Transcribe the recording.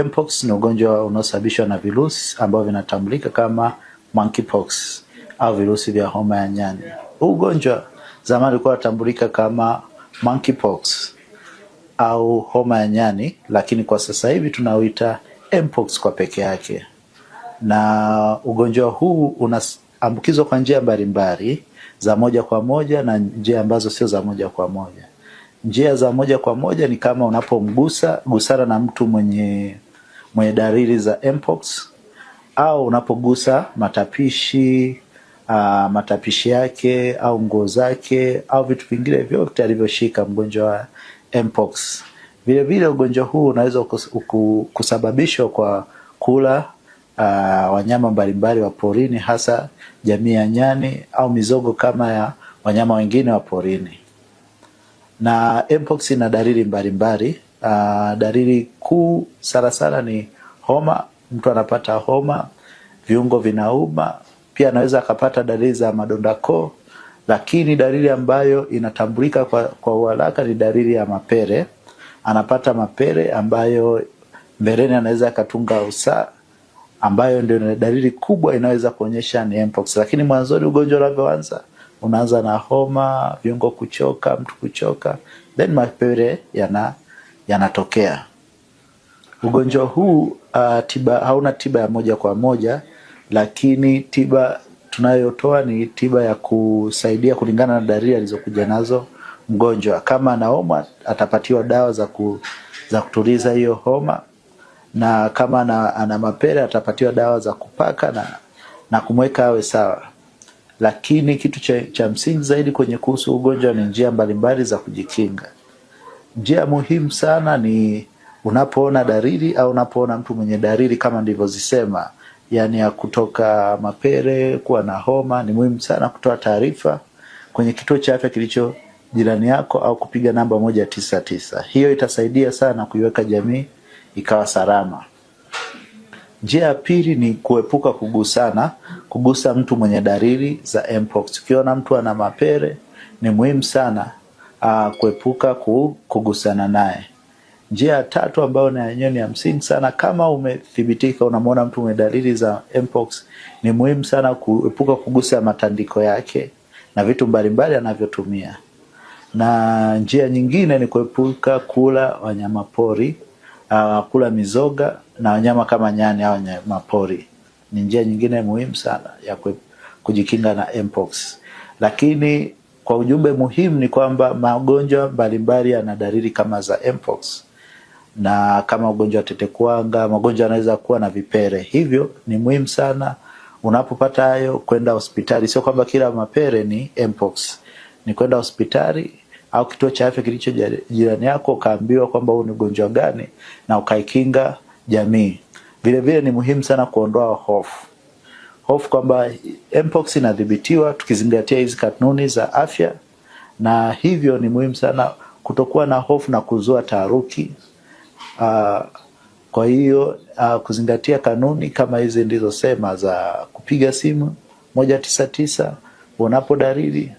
Mpox ni ugonjwa unaosababishwa na virusi ambao vinatambulika kama monkeypox au virusi vya homa ya nyani. Huu ugonjwa zamani ulikuwa unatambulika kama monkeypox au homa ya nyani, lakini kwa sasa hivi tunauita Mpox kwa peke yake. Na ugonjwa huu unaambukizwa kwa njia mbalimbali za moja kwa moja na njia ambazo sio za moja kwa moja. Njia za moja kwa moja ni kama unapogusana na mtu mwenye dalili za Mpox, au unapogusa matapishi yake au nguo zake au vitu vingine vyote alivyoshika mgonjwa wa Mpox. Vile vile ugonjwa huu unaweza kusababishwa kwa kula wanyama mbalimbali wa porini, hasa jamii ya nyani au mizoga kama ya wanyama wengine wa porini. Na Mpox ina dalili mbalimbali. Dalili kuu sana ni homa. Mtu anapata homa, viungo vinauma, pia anaweza akapata dalili za madonda koo, lakini dalili ambayo inatambulika kwa haraka ni dalili ya mapere. Anapata mapere ambayo mbeleni anaweza akatunga usaha, ambayo ndio dalili kubwa inaweza kuonyesha ni Mpox. Lakini mwanzoni ugonjwa unavyoanza, unaanza na homa, viungo kuchoka, mtu kuchoka, then mapere yanatokea. Ugonjwa huu hauna tiba ya moja kwa moja, lakini tiba tunayotoa ni tiba ya kusaidia kulingana na dalili alizokuja nazo mgonjwa. Kama ana homa, atapatiwa dawa za kutuliza hiyo homa, na kama ana mapere atapatiwa dawa za kupaka na kumweka awe sawa. Lakini kitu cha msingi zaidi kwenye kuhusu ugonjwa ni njia mbalimbali za kujikinga. Njia muhimu sana ni unapoona dalili au unapoona mtu mwenye dalili kama nilivyozisema, yani ya kutoka mapere, kuwa na homa, ni muhimu sana kutoa taarifa kwenye kituo cha afya kilicho jirani yako au kupiga namba 199. Hiyo itasaidia sana kuiweka jamii ikawa salama. Njia ya pili ni kuepuka kugusa mtu mwenye dalili za Mpox. Ukiona mtu ana mapere, ni muhimu sana kuepuka kugusana naye. Njia ya tatu ambayo ni ya msingi sana, kama umethibitika unamwona mtu mwenye dalili za Mpox, ni muhimu sana kuepuka kugusa matandiko yake na vitu mbalimbali anavyotumia. Na njia nyingine ni kuepuka kula wanyama pori, kula mizoga na wanyama kama nyani au wanyama pori. Ni njia nyingine muhimu sana ya kujikinga na Mpox. Lakini kwa ujumbe muhimu ni kwamba magonjwa mbalimbali yana dalili kama za Mpox, na kama ugonjwa wa tetekuwanga, magonjwa yanaweza kuwa na vipere. Hivyo ni muhimu sana unapopata hayo kwenda hospitali. Sio kwamba kila mapere ni Mpox. Ni kwenda hospitali au kituo cha afya kilicho jirani yako, ukaambiwa kwamba huu ni ugonjwa gani na ukaikinga jamii. Vile vile ni muhimu sana kuondoa hofu kwamba Mpox inadhibitiwa tukizingatia hizi kanuni za afya, na hivyo ni muhimu sana kutokuwa na hofu na kuzua taharuki. Kwa hiyo kuzingatia kanuni kama hizi ndizo sema za kupiga simu 199 unapo dalili,